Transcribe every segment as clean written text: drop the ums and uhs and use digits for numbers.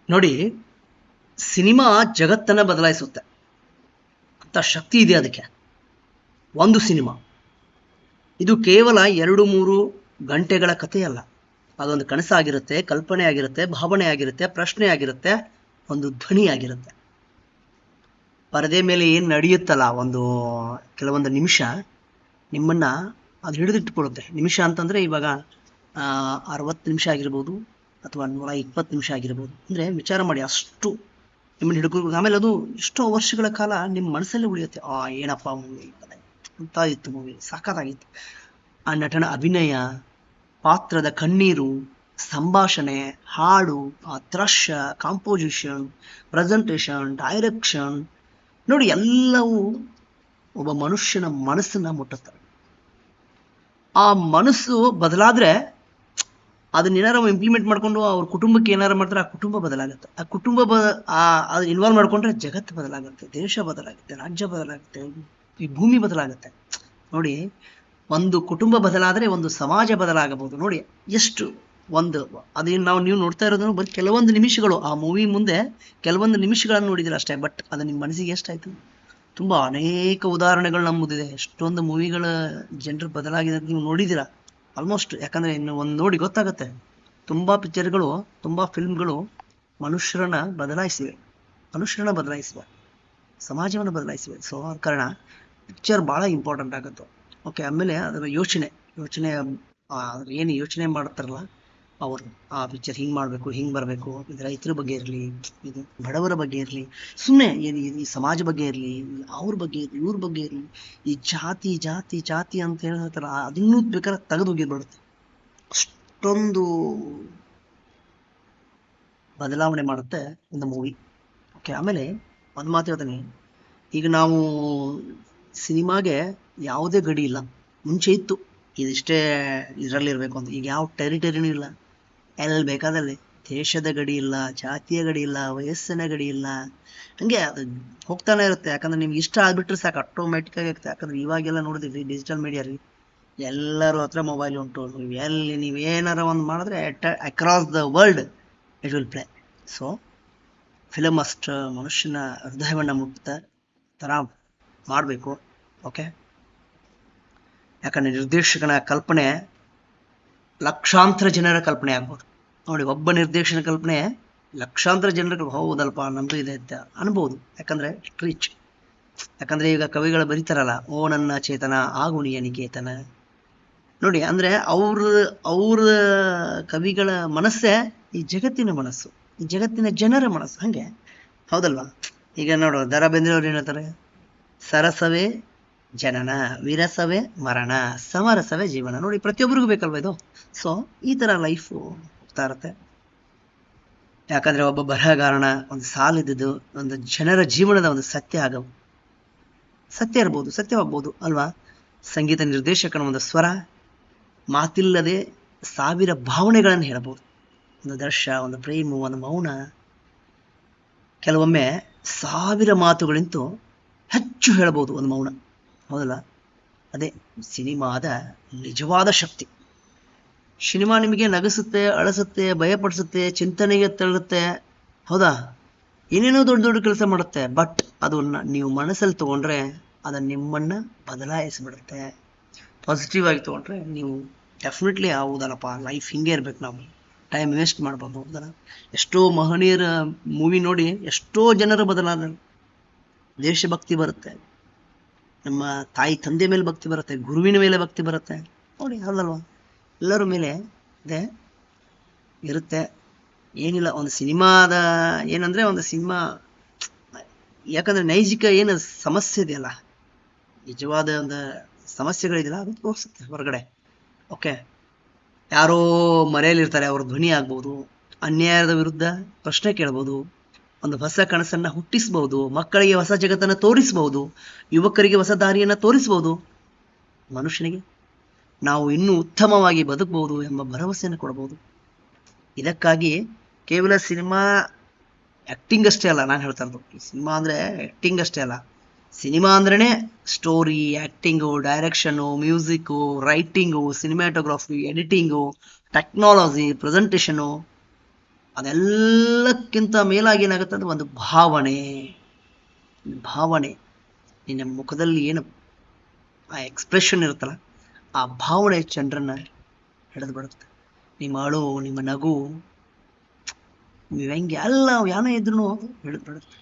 ನೋಡಿ, ಸಿನಿಮಾ ಜಗತ್ತನ್ನ ಬದಲಾಯಿಸುತ್ತೆ ಅಂತ ಶಕ್ತಿ ಇದೆ ಅದಕ್ಕೆ. ಒಂದು ಸಿನಿಮಾ ಇದು ಕೇವಲ 2-3 ಗಂಟೆಗಳ ಕಥೆಯಲ್ಲ. ಅದೊಂದು ಕನಸಾಗಿರುತ್ತೆ, ಕಲ್ಪನೆ ಆಗಿರುತ್ತೆ, ಭಾವನೆ ಆಗಿರುತ್ತೆ, ಪ್ರಶ್ನೆ ಆಗಿರುತ್ತೆ, ಒಂದು ಧ್ವನಿ ಆಗಿರುತ್ತೆ. ಪರದೆ ಮೇಲೆ ಏನು ನಡೆಯುತ್ತಲ್ಲ, ಕೆಲವೊಂದು ನಿಮಿಷ ನಿಮ್ಮನ್ನ ಅದು ಹಿಡಿದಿಟ್ಟುಕೊಳ್ಳುತ್ತೆ. ನಿಮಿಷ ಅಂತಂದ್ರೆ ಇವಾಗ 60 ನಿಮಿಷ ಆಗಿರ್ಬೋದು ಅಥವಾ 120 ನಿಮಿಷ ಆಗಿರ್ಬೋದು. ಅಂದ್ರೆ ವಿಚಾರ ಮಾಡಿ, ಅಷ್ಟು ನಿಮ್ಮನ್ನು ಹಿಡ್ಕೊಂಡು ಆಮೇಲೆ ಅದು ಎಷ್ಟೋ ವರ್ಷಗಳ ಕಾಲ ನಿಮ್ಮ ಮನಸ್ಸಲ್ಲೇ ಉಳಿಯುತ್ತೆ. ಏನಪ್ಪ ಮೂವಿ ಅಂತ ಇತ್ತು, ಮೂವಿ ಸಾಕಾಗಿತ್ತು. ಆ ನಟನ ಅಭಿನಯ, ಪಾತ್ರದ ಕಣ್ಣೀರು, ಸಂಭಾಷಣೆ, ಹಾಡು, ಆ ದೃಶ್ಯ, ಕಾಂಪೋಸಿಷನ್, ಪ್ರೆಸೆಂಟೇಷನ್, ಡೈರೆಕ್ಷನ್ ನೋಡಿ, ಎಲ್ಲವೂ ಒಬ್ಬ ಮನುಷ್ಯನ ಮನಸ್ಸನ್ನ ಮುಟ್ಟುತ್ತವೆ. ಆ ಮನಸ್ಸು ಬದಲಾದ್ರೆ ಅದನ್ನ ಏನಾರ ಇಂಪ್ಲಿಮೆಂಟ್ ಮಾಡ್ಕೊಂಡು ಅವ್ರ ಕುಟುಂಬಕ್ಕೆ ಏನಾರ ಮಾಡ್ತಾರೆ, ಆ ಕುಟುಂಬ ಬದಲಾಗುತ್ತೆ. ಆ ಕುಟುಂಬ ಅದು ಇನ್ವಾಲ್ವ್ ಮಾಡ್ಕೊಂಡ್ರೆ ಜಗತ್ತು ಬದಲಾಗುತ್ತೆ, ದೇಶ ಬದಲಾಗುತ್ತೆ, ರಾಜ್ಯ ಬದಲಾಗುತ್ತೆ, ಈ ಭೂಮಿ ಬದಲಾಗುತ್ತೆ. ನೋಡಿ, ಒಂದು ಕುಟುಂಬ ಬದಲಾದ್ರೆ ಒಂದು ಸಮಾಜ ಬದಲಾಗಬಹುದು. ನೋಡಿ ಎಷ್ಟು ಅದೇನು ನೀವು ನೋಡ್ತಾ ಇರೋದು ಬರೀ ಕೆಲವೊಂದು ನಿಮಿಷಗಳು. ಆ ಮೂವಿ ಮುಂದೆ ಕೆಲವೊಂದು ನಿಮಿಷಗಳನ್ನು ನೋಡಿದಿರ ಅಷ್ಟೇ, ಬಟ್ ಅದು ನಿಮ್ಮ ಮನಸ್ಸಿಗೆ ಎಷ್ಟಾಯ್ತು. ತುಂಬಾ ಅನೇಕ ಉದಾಹರಣೆಗಳು ನಮ್ಮದಿದೆ. ಎಷ್ಟೊಂದು ಮೂವಿಗಳ ಜನರು ಬದಲಾಗಿದೆ ನೀವು ನೋಡಿದ್ದೀರಾ ಆಲ್ಮೋಸ್ಟ್. ಯಾಕಂದ್ರೆ ಇನ್ನು ಒಂದು ನೋಡಿ ಗೊತ್ತಾಗುತ್ತೆ. ತುಂಬಾ ಪಿಕ್ಚರ್ಗಳು, ತುಂಬಾ ಫಿಲ್ಮ್ಗಳು ಮನುಷ್ಯರನ್ನ ಬದಲಾಯಿಸಿವೆ, ಸಮಾಜವನ್ನು ಬದಲಾಯಿಸಿವೆ. ಸೊ ಆ ಕಾರಣ ಪಿಕ್ಚರ್ ಬಹಳ ಇಂಪಾರ್ಟೆಂಟ್ ಆಗುತ್ತೆ. ಓಕೆ, ಆಮೇಲೆ ಅದರ ಯೋಚನೆ ಏನು ಯೋಚನೆ ಮಾಡ್ತಾರಲ್ಲ ಅವರು, ಆ ಪಿಕ್ಚರ್ ಹಿಂಗೆ ಮಾಡಬೇಕು, ಹಿಂಗೆ ಬರಬೇಕು, ಇದು ರೈತರ ಬಗ್ಗೆ ಇರಲಿ, ಇದು ಬಡವರ ಬಗ್ಗೆ ಇರಲಿ, ಸುಮ್ಮನೆ ಈ ಸಮಾಜ ಬಗ್ಗೆ ಇರಲಿ, ಅವ್ರ ಬಗ್ಗೆ ಇರಲಿ, ಇವ್ರ ಬಗ್ಗೆ ಇರಲಿ, ಈ ಜಾತಿ ಜಾತಿ ಜಾತಿ ಅಂತ ಹೇಳ್ತಾರ, ಅದನ್ನೂ ಬೇಕಾದ್ರೆ ತೆಗೆದು ಹೋಗಿರ್ಬಿಡುತ್ತೆ. ಅಷ್ಟೊಂದು ಬದಲಾವಣೆ ಮಾಡುತ್ತೆ ಒಂದು ಮೂವಿ. ಓಕೆ, ಆಮೇಲೆ ಒಂದು ಮಾತು ಹೇಳ್ತೀನಿ. ಈಗ ನಾವು ಸಿನಿಮಾಗೆ ಯಾವುದೇ ಗಡಿ ಇಲ್ಲ. ಮುಂಚೆ ಇತ್ತು, ಇದಿಷ್ಟೇ ಇದರಲ್ಲಿರಬೇಕು ಅಂತ. ಈಗ ಯಾವ ಟೆರಿಟರಿನೂ ಇಲ್ಲ, ಎಲ್ಲಿ ಬೇಕಾದಲ್ಲಿ. ದೇಶದ ಗಡಿ ಇಲ್ಲ, ಜಾತಿಯ ಗಡಿ ಇಲ್ಲ, ವಯಸ್ಸಿನ ಗಡಿ ಇಲ್ಲ. ಹಂಗೆ ಅದು ಹೋಗ್ತಾನೆ ಇರುತ್ತೆ. ಯಾಕಂದ್ರೆ ನಿಮ್ಗೆ ಇಷ್ಟ ಆಗ್ಬಿಟ್ರೆ ಸಾಕು, ಆಟೋಮೆಟಿಕ್ ಆಗಿ ಆಗ್ತದೆ. ಯಾಕಂದ್ರೆ ಇವಾಗೆಲ್ಲ ನೋಡಿದ್ವಿ ಡಿಜಿಟಲ್ ಮೀಡಿಯಾ ರೀ, ಎಲ್ಲರೂ ಹತ್ರ ಮೊಬೈಲ್ ಉಂಟು. ನೀವು ಏನಾರ ಒಂದು ಮಾಡಿದ್ರೆ across the world it will play. So film ಅಷ್ಟು ಮನುಷ್ಯನ ಹೃದಯವನ್ನು ಮುಟ್ತಾ ಥರ ಮಾಡಬೇಕು. ಓಕೆ, ಯಾಕಂದ್ರೆ ನಿರ್ದೇಶಕನ ಕಲ್ಪನೆ ಲಕ್ಷಾಂತರ ಜನರ ಕಲ್ಪನೆ ಆಗ್ಬೋದು. ನೋಡಿ, ಒಬ್ಬ ನಿರ್ದೇಶನ ಕಲ್ಪನೆ ಲಕ್ಷಾಂತರ ಜನರಿಗೆ ಹೌದಲ್ಪ ನಮ್ದು ಇದೆ ಅಂತ ಅನ್ಬೋದು. ಯಾಕಂದ್ರೆ ರೀಚ್. ಯಾಕಂದ್ರೆ ಈಗ ಕವಿಗಳು ಬರೀತಾರಲ್ಲ, ಓ ನನ್ನ ಚೇತನ ಆಗುಣಿಯ ನಿಕೇತನ. ನೋಡಿ, ಅಂದ್ರೆ ಅವ್ರ ಕವಿಗಳ ಮನಸ್ಸೇ ಈ ಜಗತ್ತಿನ ಮನಸ್ಸು, ಈ ಜಗತ್ತಿನ ಜನರ ಮನಸ್ಸು. ಹಂಗೆ ಹೌದಲ್ವಾ? ಈಗ ನೋಡು, ದ.ರಾ ಬೇಂದ್ರೆ ಅವ್ರು ಏನಂತಾರೆ, ಸರಸವೇ ಜನನ, ವಿರಸವೇ ಮರಣ, ಸಮರಸವೇ ಜೀವನ. ನೋಡಿ, ಪ್ರತಿಯೊಬ್ಬರಿಗೂ ಬೇಕಲ್ವ ಇದು. ಸೊ ಈ ತರ ಲೈಫು ಹೋಗ್ತಾ ಇರುತ್ತೆ. ಯಾಕಂದ್ರೆ ಒಬ್ಬ ಬರಹಗಾರನ ಒಂದು ಸಾಲಿದ್ದು ಒಂದು ಜನರ ಜೀವನದ ಒಂದು ಸತ್ಯ ಇರ್ಬೋದು, ಸತ್ಯವಾಗ್ಬೋದು ಅಲ್ವಾ? ಸಂಗೀತ ನಿರ್ದೇಶಕನ ಒಂದು ಸ್ವರ ಮಾತಿಲ್ಲದೆ 1000 ಭಾವನೆಗಳನ್ನು ಹೇಳಬಹುದು. ಒಂದು ದೃಶ್ಯ, ಒಂದು ಪ್ರೇಮ, ಒಂದು ಮೌನ, ಕೆಲವೊಮ್ಮೆ 1000 ಮಾತುಗಳಿಂತ ಹೆಚ್ಚು ಹೇಳಬಹುದು ಒಂದು ಮೌನ. ಹೌದಲ್ಲ? ಅದೇ ಸಿನಿಮಾದ ನಿಜವಾದ ಶಕ್ತಿ. ಸಿನಿಮಾ ನಿಮಗೆ ನಗಿಸುತ್ತೆ, ಅಳಿಸುತ್ತೆ, ಭಯಪಡಿಸುತ್ತೆ, ಚಿಂತನೆಗೆ ತಳ್ಳುತ್ತೆ. ಹೌದಾ? ಏನೇನೋ ದೊಡ್ಡ ದೊಡ್ಡ ಕೆಲಸ ಮಾಡುತ್ತೆ. ಬಟ್ ಅದನ್ನ ನೀವು ಮನಸ್ಸಲ್ಲಿ ತಗೊಂಡ್ರೆ ಅದು ನಿಮ್ಮನ್ನ ಬದಲಾಯಿಸ್ಬಿಡುತ್ತೆ. ಪಾಸಿಟಿವ್ ಆಗಿ ತಗೊಂಡ್ರೆ ನೀವು ಡೆಫಿನೆಟ್ಲಿ ಹೌದಲ್ಲಪ್ಪ, ಲೈಫ್ ಹಿಂಗೆ ಇರ್ಬೇಕು, ನಾವು ಟೈಮ್ ವೇಸ್ಟ್ ಮಾಡ್ಬೋದು. ಹೌದಲ್ಲ? ಎಷ್ಟೋ ಮಹನೀಯರ ಮೂವಿ ನೋಡಿ ಎಷ್ಟೋ ಜನರು ಬದಲಾದ. ದೇಶಭಕ್ತಿ ಬರುತ್ತೆ, ನಮ್ಮ ತಾಯಿ ತಂದೆ ಮೇಲೆ ಭಕ್ತಿ ಬರುತ್ತೆ, ಗುರುವಿನ ಮೇಲೆ ಭಕ್ತಿ ಬರುತ್ತೆ. ನೋಡಿ, ಹೌದಲ್ವಾ? ಎಲ್ಲರ ಮೇಲೆ ಇದೆ ಇರುತ್ತೆ. ಏನಿಲ್ಲ, ಒಂದು ಸಿನಿಮಾದ ಏನಂದ್ರೆ ಒಂದು ಸಿನಿಮಾ, ಯಾಕಂದ್ರೆ ನೈಜಿಕ ಏನು ಸಮಸ್ಯೆ ಇದೆಯಲ್ಲ, ನಿಜವಾದ ಒಂದು ಸಮಸ್ಯೆಗಳಿದೆಯಲ್ಲ, ಅದು ತೋರಿಸುತ್ತೆ ಹೊರಗಡೆ. ಓಕೆ, ಯಾರೋ ಮರೆಯಲ್ಲಿರ್ತಾರೆ, ಅವ್ರ ಧ್ವನಿ ಆಗ್ಬೋದು, ಅನ್ಯಾಯದ ವಿರುದ್ಧ ಪ್ರಶ್ನೆ ಕೇಳ್ಬೋದು, ಒಂದು ಹೊಸ ಕನಸನ್ನ ಹುಟ್ಟಿಸಬಹುದು, ಮಕ್ಕಳಿಗೆ ಹೊಸ ಜಗತ್ತನ್ನು ತೋರಿಸಬಹುದು, ಯುವಕರಿಗೆ ಹೊಸ ದಾರಿಯನ್ನು ತೋರಿಸಬಹುದು, ಮನುಷ್ಯನಿಗೆ ನಾವು ಇನ್ನೂ ಉತ್ತಮವಾಗಿ ಬದುಕಬಹುದು ಎಂಬ ಭರವಸೆಯನ್ನು ಕೊಡಬಹುದು. ಇದಕ್ಕಾಗಿ ಕೇವಲ ಸಿನಿಮಾ ಆಕ್ಟಿಂಗ್ ಅಷ್ಟೇ ಅಲ್ಲ. ನಾನು ಹೇಳ್ತಾ ಇರೋದು, ಈ ಸಿನಿಮಾ ಅಂದ್ರೆ ಆಕ್ಟಿಂಗ್ ಅಷ್ಟೇ ಅಲ್ಲ. ಸಿನಿಮಾ ಅಂದ್ರೇನೆ story, acting, direction, music, writing, cinematography, editing, technology, presentation, ಅದೆಲ್ಲಕ್ಕಿಂತ ಮೇಲಾಗಿ ಏನಾಗುತ್ತೆ ಅಂದ್ರೆ ಒಂದು ಭಾವನೆ. ಭಾವನೆ, ನಿನ್ನ ಮುಖದಲ್ಲಿ ಏನು ಆ ಎಕ್ಸ್ಪ್ರೆಷನ್ ಇರುತ್ತಲ್ಲ, ಆ ಭಾವನೆ ಜನರನ್ನ ಹಿಡಿದು ಬಿಡುತ್ತೆ. ನಿಮ್ಮ ಅಳು, ನಿಮ್ಮ ನಗು, ನೀವು ಹೆಂಗೆ ಎಲ್ಲ ಯಾನೇ ಇದ್ರೂ ಹಿಡಿದು ಬಿಡುತ್ತೆ.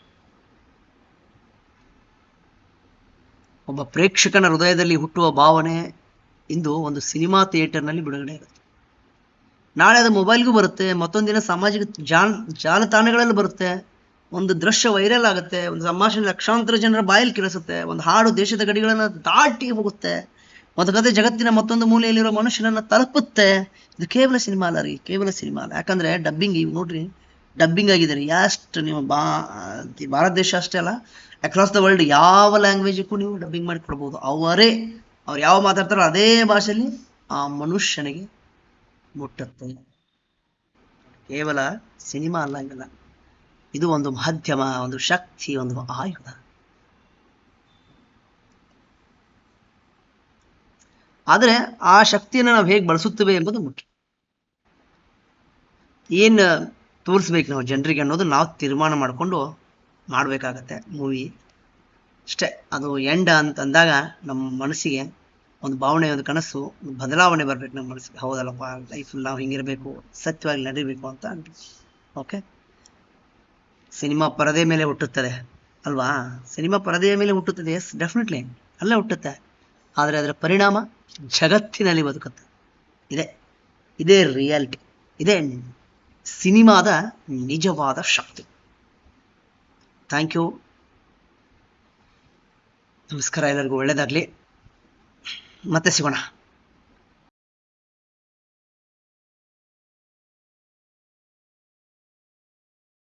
ಒಬ್ಬ ಪ್ರೇಕ್ಷಕನ ಹೃದಯದಲ್ಲಿ ಹುಟ್ಟುವ ಭಾವನೆ ಇಂದು ಒಂದು ಸಿನಿಮಾ ಥಿಯೇಟರ್ನಲ್ಲಿ ಬಿಡುಗಡೆ ಇರುತ್ತೆ. ನಾಳೆ ಅದು ಮೊಬೈಲ್ಗೂ ಬರುತ್ತೆ, ಮತ್ತೊಂದು ದಿನ ಸಾಮಾಜಿಕ ಜಾಲತಾಣಗಳಲ್ಲಿ ಬರುತ್ತೆ. ಒಂದು ದೃಶ್ಯ ವೈರಲ್ ಆಗುತ್ತೆ, ಒಂದು ಸಂಭಾಷಣೆ ಲಕ್ಷಾಂತರ ಜನರ ಬಾಯಲ್ಲಿ ಕೇಳಿಸುತ್ತೆ, ಒಂದು ಹಾಡು ದೇಶದ ಗಡಿಗಳನ್ನು ದಾಟಿ ಹೋಗುತ್ತೆ, ಒಂದು ಕಥೆ ಜಗತ್ತಿನ ಮತ್ತೊಂದು ಮೂಲೆಯಲ್ಲಿರೋ ಮನುಷ್ಯನನ್ನ ತಲುಪುತ್ತೆ. ಇದು ಕೇವಲ ಸಿನಿಮಾ ಅಲ್ಲ ರೀ, ಕೇವಲ ಸಿನಿಮಾ ಅಲ್ಲ. ಯಾಕಂದ್ರೆ ಡಬ್ಬಿಂಗ್, ಈಗ ನೋಡ್ರಿ ಡಬ್ಬಿಂಗ್ ಆಗಿದ್ದಾರೆ. ಎಷ್ಟು ನೀವು ಭಾರತ ದೇಶ ಅಷ್ಟೇ ಅಲ್ಲ, ಅಕ್ರಾಸ್ ದ ವರ್ಲ್ಡ್ ಯಾವ ಲ್ಯಾಂಗ್ವೇಜ್ಗೂ ನೀವು ಡಬ್ಬಿಂಗ್ ಮಾಡಿ ಕೊಡ್ಬೋದು. ಅವ್ರು ಯಾವ ಮಾತಾಡ್ತಾರೋ ಅದೇ ಭಾಷೆಯಲ್ಲಿ ಆ ಮನುಷ್ಯನಿಗೆ ಮುಟ್ಟುತ್ತೆ. ಕೇವಲ ಸಿನಿಮಾ ಅಲ್ಲ ಇವೆಲ್ಲ, ಇದು ಒಂದು ಮಾಧ್ಯಮ, ಒಂದು ಶಕ್ತಿ, ಒಂದು ಆಯುಧ. ಆದರೆ ಆ ಶಕ್ತಿಯನ್ನು ನಾವು ಹೇಗೆ ಬಳಸುತ್ತೇವೆ ಎಂಬುದು ಮುಖ್ಯ. ಏನು ತೋರಿಸ್ಬೇಕು ನಾವು ಜನರಿಗೆ ಅನ್ನೋದು ನಾವು ತೀರ್ಮಾನ ಮಾಡಿಕೊಂಡು ಮಾಡಬೇಕಾಗತ್ತೆ ಮೂವಿ ಅಷ್ಟೇ. ಅದು ಎಂಡ ಅಂತಂದಾಗ ನಮ್ಮ ಮನಸ್ಸಿಗೆ ಒಂದು ಭಾವನೆ, ಒಂದು ಕನಸು, ಒಂದು ಬದಲಾವಣೆ ಬರ್ಬೇಕು ನಮ್ಮ ಮನಸ್ಸಿಗೆ. ಹೌದಲ್ಲಪ್ಪ, ಲೈಫಲ್ಲಿ ನಾವು ಹಿಂಗಿರಬೇಕು, ಸತ್ಯವಾಗಿ ನಡೀಬೇಕು ಅಂತ ಅನ್ಬೇಕು. ಓಕೆ, ಸಿನಿಮಾ ಪರದೆ ಮೇಲೆ ಹುಟ್ಟುತ್ತದೆ ಅಲ್ವಾ? ಸಿನಿಮಾ ಪರದೆಯ ಮೇಲೆ ಹುಟ್ಟುತ್ತದೆ, ಎಸ್ ಡೆಫಿನೆಟ್ಲಿ ಅಲ್ಲೇ ಹುಟ್ಟುತ್ತೆ. ಆದರೆ ಅದರ ಪರಿಣಾಮ ಜಗತ್ತಿನಲ್ಲಿ ಬದುಕುತ್ತೆ. ಇದೇ ರಿಯಾಲಿಟಿ, ಇದೇ ಸಿನಿಮಾದ ನಿಜವಾದ ಶಕ್ತಿ. Thank you. ನಮಸ್ಕಾರ, ಎಲ್ಲರಿಗೂ ಒಳ್ಳೆಯದಾಗಲಿ. ಮತ್ತೆ ಸಿಗೋಣ.